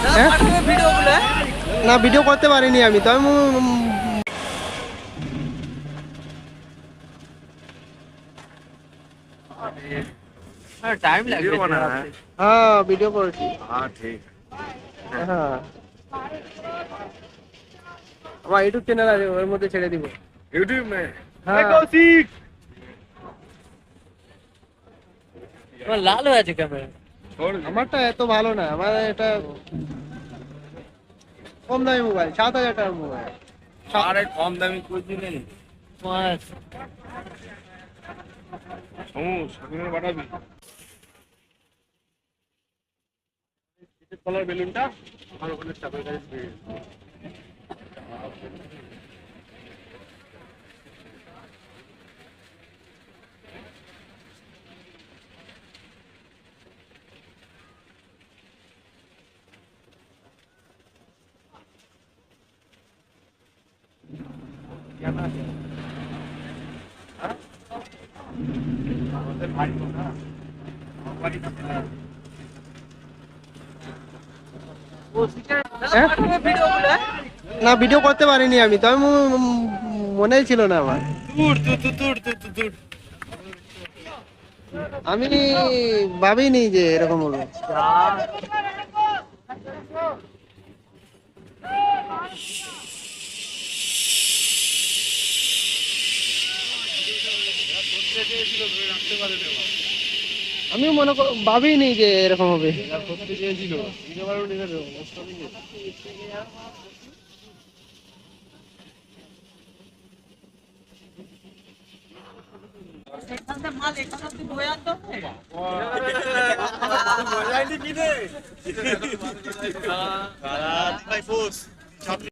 হ্যাঁ না ভিডিও করতে পারিনি আমি তো আমি टाइम लग रहा है। হ্যাঁ ভিডিও করেছি हाँ ठीक। হ্যাঁ আমার ইউটিউব চ্যানেল আছে ওর মধ্যে ছেড়ে দিব यूट्यूब में হ্যাঁ कौशिक लाल हो जाए कैमरा छोड़ दे। আমারটা এত ভালো না আমার এটা কম দামি মোবাইল 7,000 টাকার মোবাইল अरे कम दामी कुछ भी नहीं। बस সামনে বাড়াবি কলার বেলুনটা আমার ওখানে চাপের কাছে দিয়ে আমাদের ভাই তো না আমার বাড়ি না হ্যাঁ? না ভিডিও করতে পারিনি আমি তো আমি মনেই ছিল না আমার দূর দূর দূর দূর দূর দূর আমি ভাবিনি যে এরকম হলো আমি ভাবিনি যে এরকম হবে করতে চেয়েছিল মাল এখানে তুই বয়ে আনতো মজাই নি কিনে ভাই বস